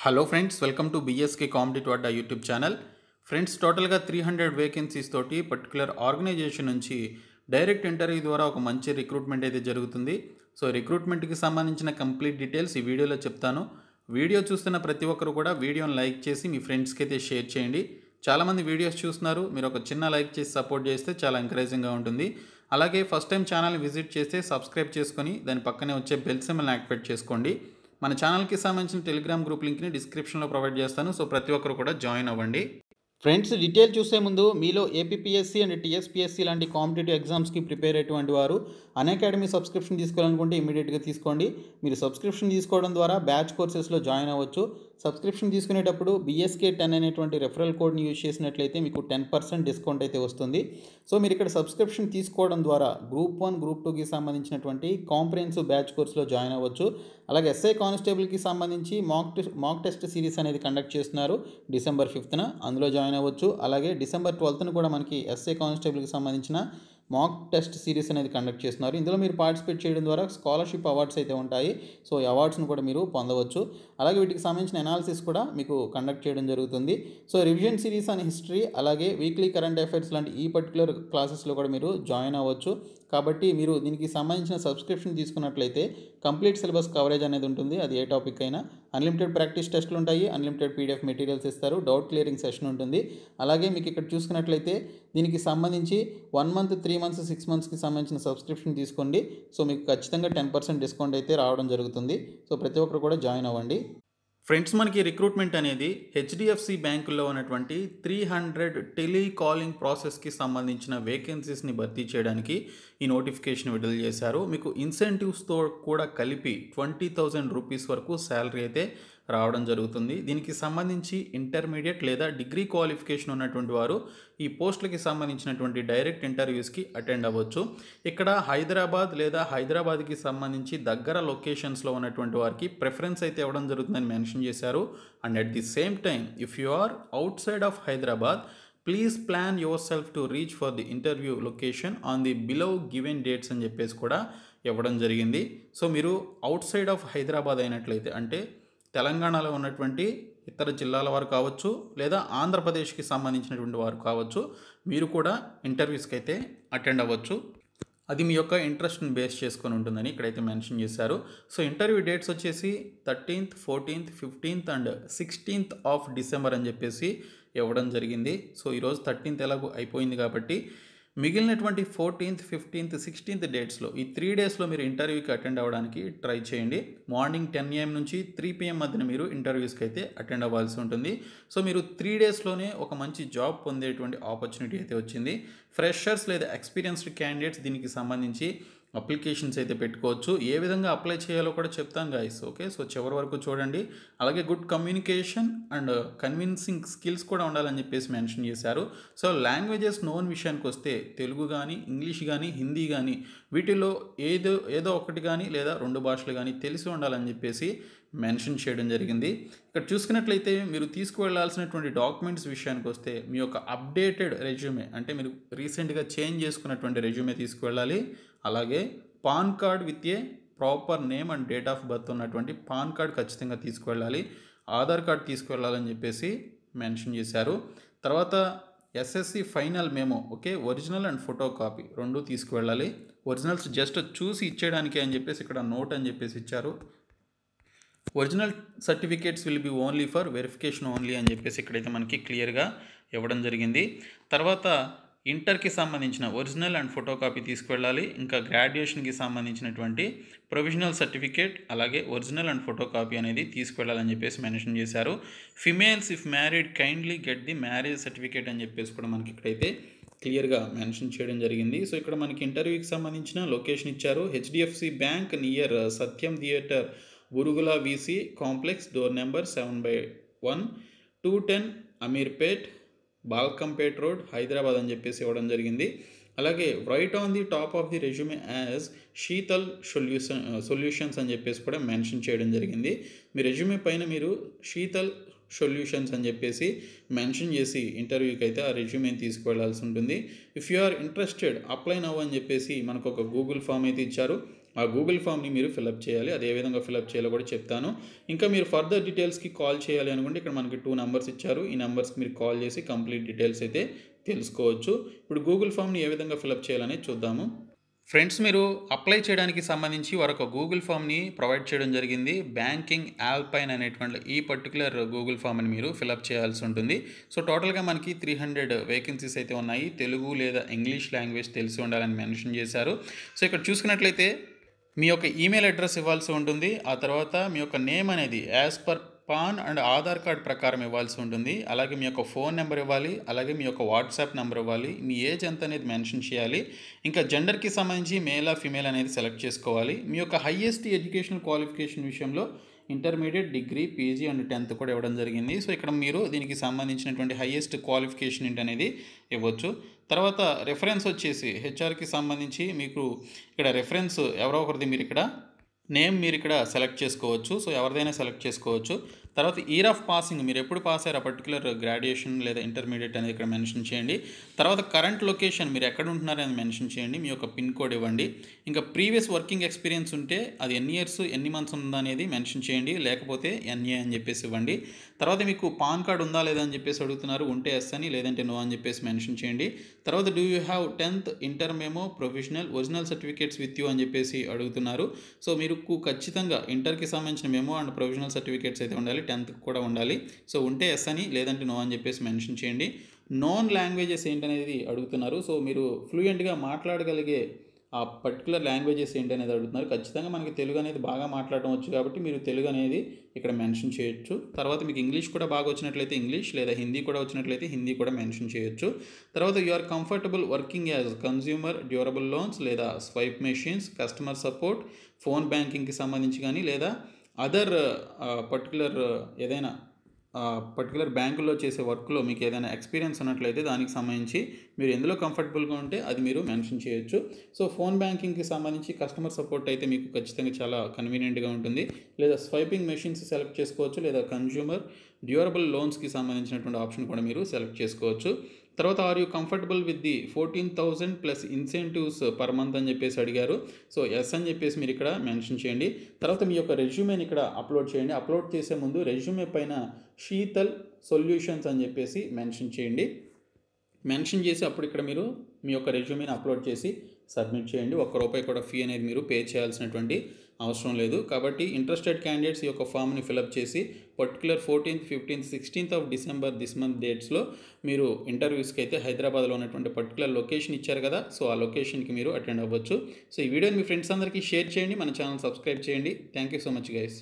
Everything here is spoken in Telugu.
Hello friends, welcome to BSK competitive Adda YouTube channel. Friends, టోటల్గా 300 వేకెన్సీస్ తోటి పర్టికులర్ ఆర్గనైజేషన్ నుంచి డైరెక్ట్ ఇంటర్వ్యూ ద్వారా ఒక మంచి రిక్రూట్మెంట్ అయితే జరుగుతుంది. సో రిక్రూట్మెంట్కి సంబంధించిన కంప్లీట్ డీటెయిల్స్ ఈ వీడియోలో చెప్తాను. వీడియో చూస్తున్న ప్రతి ఒక్కరు కూడా వీడియోని లైక్ చేసి మీ ఫ్రెండ్స్కి అయితే షేర్ చేయండి. చాలామంది వీడియోస్ చూస్తున్నారు, మీరు ఒక చిన్న లైక్ చేసి సపోర్ట్ చేస్తే చాలా ఎంకరేజింగ్గా ఉంటుంది. అలాగే ఫస్ట్ టైం ఛానల్ని విజిట్ చేస్తే సబ్స్క్రైబ్ చేసుకొని దాని పక్కనే వచ్చే బెల్ సింబల్ని యాక్టివేట్ చేసుకోండి. మన ఛానల్కి సంబంధించిన టెలిగ్రామ్ గ్రూప్ లింక్ని డిస్క్రిప్షన్లో ప్రొవైడ్ చేస్తాను. సో ప్రతి ఒక్కరు కూడా జాయిన్ అవ్వండి. ఫ్రెండ్స్, డీటెయిల్ చూసే ముందు మీలో ఏపీపీఎస్సీ అండ్ టీఎస్పీఎస్సీ లాంటి కాంపిటేటివ్ ఎగ్జామ్స్కి ప్రిపేర్ అయ్యేటువంటి వారు అన్అకాడమీ సబ్స్క్రిప్షన్ తీసుకోవాలనుకుంటే ఇమీడియట్గా తీసుకోండి. మీరు సబ్స్క్రిప్షన్ తీసుకోవడం ద్వారా బ్యాచ్ కోర్సెస్లో జాయిన్ అవ్వచ్చు. సబ్స్క్రిప్షన్ తీసుకునేటప్పుడు BSK10 అనేటువంటి రెఫరల్ కోడ్ని యూజ్ చేసినట్లయితే మీకు 10% డిస్కౌంట్ అయితే వస్తుంది. సో మీరు ఇక్కడ సబ్స్క్రిప్షన్ తీసుకోవడం ద్వారా గ్రూప్ 1, గ్రూప్ 2కి సంబంధించినటువంటి కాంప్రహెన్సివ్ బ్యాచ్ కోర్సులో జాయిన్ అవ్వచ్చు. అలాగే ఎస్ఐ కానిస్టేబుల్కి సంబంధించి మాక్ టెస్ట్ సిరీస్ అనేది కండక్ట్ చేస్తున్నారు డిసెంబర్ 5న, అందులో జాయిన్ అవ్వచ్చు. అలాగే డిసెంబర్ 12న కూడా మనకి ఎస్ఐ కానిస్టేబుల్కి సంబంధించిన మాక్ టెస్ట్ సిరీస్ అనేది కండక్ట్ చేస్తున్నారు. ఇందులో మీరు పార్టిసిపేట్ చేయడం ద్వారా స్కాలర్షిప్ అవార్డ్స్ అయితే ఉంటాయి. సో ఈ అవార్డ్స్ను కూడా మీరు పొందవచ్చు. అలాగే వీటికి సంబంధించిన అనాలిసిస్ కూడా మీకు కండక్ట్ చేయడం జరుగుతుంది. So revision series and history, అలాగే వీక్లీ కరెంట్ అఫైర్స్ లాంటి ఈ పర్టికులర్ క్లాసెస్లో కూడా మీరు జాయిన్ అవ్వచ్చు. కాబట్టి మీరు దీనికి సంబంధించిన సబ్స్క్రిప్షన్ తీసుకున్నట్లయితే కంప్లీట్ సిలబస్ కవరేజ్ అనేది ఉంటుంది. అది ఏ టాపిక్ అయినా అన్లిమిటెడ్ ప్రాక్టీస్ టెస్టులు ఉంటాయి, అన్లిమిటెడ్ PDF మెటీరియల్స్ ఇస్తారు, డౌట్ క్లియరింగ్ సెషన్ ఉంటుంది. అలాగే మీకు ఇక్కడ చూసుకున్నట్లయితే దీనికి సంబంధించి 1 మంత్, 3 మంత్స్, 6 మంత్స్కి సంబంధించిన సబ్స్క్రిప్షన్ తీసుకోండి. సో మీకు ఖచ్చితంగా 10% డిస్కౌంట్ అయితే రావడం జరుగుతుంది. సో ప్రతి ఒక్కరు కూడా జాయిన్ అవ్వండి. ఫ్రెండ్స్, మనకి రిక్రూట్మెంట్ అనేది HDFC బ్యాంకుల్లో ఉన్నటువంటి 300 టెలికాలింగ్ ప్రాసెస్కి సంబంధించిన వేకెన్సీస్ని భర్తీ చేయడానికి ఈ నోటిఫికేషన్ విడుదల చేశారు. మీకు ఇన్సెంటివ్స్తో కూడా కలిపి 20,000 రూపీస్ వరకు శాలరీ అయితే రావడం జరుగుతుంది. దీనికి సంబంధించి ఇంటర్మీడియట్ లేదా డిగ్రీ క్వాలిఫికేషన్ ఉన్నటువంటి వారు ఈ పోస్టులకి సంబంధించినటువంటి డైరెక్ట్ ఇంటర్వ్యూస్కి అటెండ్ అవ్వచ్చు. ఇక్కడ హైదరాబాద్ లేదా హైదరాబాద్కి సంబంధించి దగ్గర లొకేషన్స్లో ఉన్నటువంటి వారికి ప్రిఫరెన్స్ అయితే ఇవ్వడం జరుగుతుందని మెన్షన్ చేశారు. And at the same time, if you are outside of Hyderabad, please plan yourself to reach for the interview location on the below given dates అని చెప్పేసి కూడా ఇవ్వడం జరిగింది. సో మీరు అవుట్ సైడ్ ఆఫ్ హైదరాబాద్ అయినట్లయితే, అంటే తెలంగాణలో ఉన్నటువంటి ఇతర జిల్లాల వారు కావచ్చు లేదా ఆంధ్రప్రదేశ్కి సంబంధించినటువంటి వారు కావచ్చు, మీరు కూడా ఇంటర్వ్యూస్కి అయితే అటెండ్ అవ్వచ్చు. అది మీ యొక్క ఇంట్రెస్ట్ని బేస్ చేసుకొని ఉంటుందని ఇక్కడైతే మెన్షన్ చేశారు. సో ఇంటర్వ్యూ డేట్స్ వచ్చేసి 13th, 14th, 15th and 16th of December అని చెప్పేసి ఇవ్వడం జరిగింది. సో ఈరోజు 13th ఎలాగో అయిపోయింది కాబట్టి మిగిలినటువంటి 14th, 15th, 16th డేట్స్లో, ఈ 3 డేస్లో మీరు ఇంటర్వ్యూకి అటెండ్ అవ్వడానికి ట్రై చేయండి. మార్నింగ్ 10 AM నుంచి 3 PM మధ్యన మీరు ఇంటర్వ్యూస్కి అయితే అటెండ్ అవ్వాల్సి ఉంటుంది. సో మీరు 3 డేస్లోనే ఒక మంచి జాబ్ పొందేటువంటి ఆపర్చునిటీ అయితే వచ్చింది. ఫ్రెషర్స్ లేదా ఎక్స్పీరియన్స్డ్ క్యాండిడేట్స్ దీనికి సంబంధించి అప్లికేషన్స్ అయితే పెట్టుకోవచ్చు. ఏ విధంగా అప్లై చేయాలో కూడా చెప్తాను గైస్, ఓకే? సో చివరి వరకు చూడండి. అలాగే good communication and convincing skills కూడా ఉండాలని చెప్పేసి మెన్షన్ చేశారు. సో లాంగ్వేజెస్ నోన్ విషయానికి వస్తే తెలుగు కానీ, ఇంగ్లీష్ కానీ, హిందీ కానీ వీటిలో ఏదో ఒకటి కానీ లేదా 2 భాషలు కానీ తెలిసి ఉండాలని చెప్పేసి మెన్షన్ చేయడం జరిగింది. ఇక్కడ చూసుకున్నట్లయితే మీరు తీసుకువెళ్లాల్సినటువంటి డాక్యుమెంట్స్ విషయానికి వస్తే మీ యొక్క అప్డేటెడ్ రెజ్యూమే, అంటే మీరు రీసెంట్గా చేంజ్ చేసుకున్నటువంటి రెజ్యూమే తీసుకువెళ్ళాలి. అలాగే pan card with a proper name and date of birth ఉన్నటువంటి పాన్ కార్డ్ ఖచ్చితంగా తీసుకువెళ్ళాలి. ఆధార్ కార్డ్ తీసుకువెళ్ళాలని చెప్పేసి మెన్షన్ చేశారు. తర్వాత SSC final memo, okay, original and photo copy 2 తీసుకువెళ్ళాలి. ఒరిజినల్స్ జస్ట్ చూసి ఇచ్చేయడానికి అని చెప్పేసి ఇక్కడ నోట్ అని చెప్పేసి ఇచ్చారు. Original certificates will be only for verification only అని చెప్పేసి ఇక్కడైతే మనకి క్లియర్గా ఇవ్వడం జరిగింది. తర్వాత ఇంటర్కి సంబంధించిన ఒరిజినల్ అండ్ ఫోటో కాపీ తీసుకువెళ్ళాలి. ఇంకా గ్రాడ్యుయేషన్కి సంబంధించినటువంటి ప్రొవిజనల్ సర్టిఫికేట్, అలాగే ఒరిజినల్ అండ్ ఫోటో కాపీ అనేది తీసుకువెళ్ళాలని చెప్పేసి మెన్షన్ చేశారు. Females if married kindly get the marriage certificate అని చెప్పేసి కూడా మనకి ఇక్కడైతే క్లియర్గా మెన్షన్ చేయడం జరిగింది. సో ఇక్కడ మనకి ఇంటర్వ్యూకి సంబంధించిన లొకేషన్ ఇచ్చారు. HDFC bank near Satyam theatre, Burugula VC complex, door number 7/1, 210 Ameerpet, Balkampet road, Hyderabad అని చెప్పేసి ఇవ్వడం జరిగింది. అలాగే write on the top of the resume as Sheetal solutions అని చెప్పేసి కూడా మెన్షన్ చేయడం జరిగింది. మీ రెజ్యూమే పైన మీరు శీతల్ సొల్యూషన్స్ అని చెప్పేసి మెన్షన్ చేసి ఇంటర్వ్యూకి అయితే ఆ రెజ్యూమేని తీసుకువెళ్లాల్సి ఉంటుంది. If you are interested apply now అని చెప్పేసి మనకు ఒక గూగుల్ ఫామ్ అయితే ఇచ్చారు. ఆ గూగుల్ ఫామ్ని మీరు ఫిలప్ చేయాలి. అది ఏ విధంగా ఫిలప్ చేయాలో కూడా చెప్తాను. ఇంకా మీరు ఫర్దర్ డీటెయిల్స్కి కాల్ చేయాలి అనుకుంటే ఇక్కడ మనకి 2 నంబర్స్ ఇచ్చారు. ఈ నంబర్స్కి మీరు కాల్ చేసి కంప్లీట్ డీటెయిల్స్ అయితే తెలుసుకోవచ్చు. ఇప్పుడు గూగుల్ ఫామ్ని ఏ విధంగా ఫిలప్ చేయాలనేది చూద్దాము. ఫ్రెండ్స్, మీరు అప్లై చేయడానికి సంబంధించి వారొక గూగుల్ ఫామ్ని ప్రొవైడ్ చేయడం జరిగింది. బ్యాంకింగ్ ఆల్పైన్ అనేటువంటి ఈ పర్టికులర్ గూగుల్ ఫామ్ని మీరు ఫిలప్ చేయాల్సి ఉంటుంది. సో టోటల్గా మనకి 300 వేకెన్సీస్ అయితే ఉన్నాయి. తెలుగు లేదా ఇంగ్లీష్ లాంగ్వేజ్ తెలిసి ఉండాలని మెన్షన్ చేశారు. సో ఇక్కడ చూసుకున్నట్లయితే మీ యొక్క ఈమెయిల్ అడ్రస్ ఇవ్వాల్సి ఉంటుంది. ఆ తర్వాత మీ యొక్క నేమ్ అనేది as per pan and Aadhaar card ప్రకారం ఇవ్వాల్సి ఉంటుంది. అలాగే మీ యొక్క ఫోన్ నెంబర్ ఇవ్వాలి. అలాగే మీ యొక్క వాట్సాప్ నెంబర్ ఇవ్వాలి. మీ ఏజ్ ఎంత అనేది మెన్షన్ చేయాలి. ఇంకా జెండర్కి సంబంధించి మేలా ఫిమేల్ అనేది సెలెక్ట్ చేసుకోవాలి. మీ యొక్క హైయెస్ట్ ఎడ్యుకేషనల్ క్వాలిఫికేషన్ విషయంలో intermediate, degree, PG and 10th కూడా ఇవ్వడం జరిగింది. సో ఇక్కడ మీరు దీనికి సంబంధించినటువంటి హైయెస్ట్ క్వాలిఫికేషన్ ఏంటనేది ఇవ్వచ్చు. తర్వాత రెఫరెన్స్ వచ్చేసి హెచ్ఆర్కి సంబంధించి మీకు ఇక్కడ రెఫరెన్స్ ఎవరో ఒకరిది మీరు ఇక్కడ నేమ్ మీరు ఇక్కడ సెలెక్ట్ చేసుకోవచ్చు. సో ఎవరిదైనా సెలెక్ట్ చేసుకోవచ్చు. తర్వాత ఇయర్ ఆఫ్ పాసింగ్ మీరు ఎప్పుడు పాస్ అయ్యారు, ఆ పర్టికులర్ గ్రాడ్యుయేషన్ లేదా ఇంటర్మీడియట్ అనేది ఇక్కడ మెన్షన్ చేయండి. తర్వాత కరెంట్ లొకేషన్ మీరు ఎక్కడ ఉంటున్నారని మెన్షన్ చేయండి. మీ యొక్క పిన్ కోడ్ ఇవ్వండి. ఇంకా ప్రీవియస్ వర్కింగ్ ఎక్స్పీరియన్స్ ఉంటే అది ఎన్ని ఇయర్స్ ఎన్ని మంత్స్ ఉందనేది మెన్షన్ చేయండి. లేకపోతే ఎన్ఏ అని చెప్పేసి ఇవ్వండి. తర్వాత మీకు పాన్ కార్డ్ ఉందా లేదా అని చెప్పేసి అడుగుతున్నారు. ఉంటే ఎస్ అని, లేదంటే నో అని చెప్పేసి మెన్షన్ చేయండి. తర్వాత do you have 10th inter memo provisional original certificates with you అని చెప్పేసి అడుగుతున్నారు. సో మీరు ఖచ్చితంగా ఇంటర్కి సంబంధించిన మెమో అండ్ ప్రొవిజనల్ సర్టిఫికేట్స్ అయితే ఉండాలి. 10th కూడా ఉండాలి. సో ఉంటే ఎస్ అని, లేదంటే నో అని చెప్పేసి మెన్షన్ చేయండి. నోన్ లాంగ్వేజెస్ ఏంటనేది అడుగుతున్నారు. సో మీరు ఫ్లూయెంట్గా మాట్లాడగలిగే ఆ పర్టికులర్ లాంగ్వేజెస్ ఏంటి అనేది అడుగుతున్నారు. ఖచ్చితంగా మనకి తెలుగు అనేది బాగా మాట్లాడడం వచ్చు కాబట్టి మీరు తెలుగు అనేది ఇక్కడ మెన్షన్ చేయొచ్చు. తర్వాత మీకు ఇంగ్లీష్ కూడా బాగా వచ్చినట్లయితే ఇంగ్లీష్, లేదా హిందీ కూడా వచ్చినట్లయితే హిందీ కూడా మెన్షన్ చేయొచ్చు. తర్వాత you are comfortable working as consumer durable loans లేదా swipe machines, customer support, phone బ్యాంకింగ్కి సంబంధించి కానీ, లేదా అదర్ పర్టికులర్ ఏదైనా పర్టికులర్ బ్యాంకుల్లో చేసే వర్క్లో మీకు ఏదైనా ఎక్స్పీరియన్స్ ఉన్నట్లయితే దానికి సంబంధించి మీరు ఎందులో కంఫర్టబుల్గా ఉంటే అది మీరు మెన్షన్ చేయొచ్చు. సో ఫోన్ బ్యాంకింగ్కి సంబంధించి కస్టమర్ సపోర్ట్ అయితే మీకు ఖచ్చితంగా చాలా కన్వీనియంట్గా ఉంటుంది. లేదా స్వైపింగ్ మెషిన్స్ సెలెక్ట్ చేసుకోవచ్చు. లేదా కన్జ్యూమర్ డ్యూరబుల్ లోన్స్కి సంబంధించినటువంటి ఆప్షన్ కూడా మీరు సెలెక్ట్ చేసుకోవచ్చు. తర్వాత are you comfortable with the 14,000 plus incentives per month అని చెప్పేసి అడిగారు. సో ఎస్ అని చెప్పేసి మీరు ఇక్కడ మెన్షన్ చేయండి. తర్వాత మీ యొక్క రెజ్యూమేని ఇక్కడ అప్లోడ్ చేయండి. అప్లోడ్ చేసే ముందు రెజ్యూమే పైన శీతల్ సొల్యూషన్స్ అని చెప్పేసి మెన్షన్ చేయండి. మెన్షన్ చేసి అప్పుడు ఇక్కడ మీరు మీ యొక్క రెజ్యూమేని అప్లోడ్ చేసి సబ్మిట్ చేయండి. ₹1 కూడా ఫీ అనేది మీరు పే చేయాల్సినటువంటి అవసరం లేదు. కాబట్టి ఇంట్రెస్టెడ్ క్యాండిడేట్స్ ఈ యొక్క ఫామ్ని ఫిలప్ చేసి particular 14th, 15th, 16th of December this month డేట్స్లో మీరు ఇంటర్వ్యూస్కి అయితే హైదరాబాద్లో ఉన్నటువంటి పర్టికులర్ లొకేషన్ ఇచ్చారు కదా, సో ఆ లొకేషన్కి మీరు అటెండ్ అవ్వచ్చు. సో ఈ వీడియోని మీ ఫ్రెండ్స్ అందరికీ షేర్ చేయండి. మన ఛానల్ సబ్స్క్రైబ్ చేయండి. Thank you so much guys.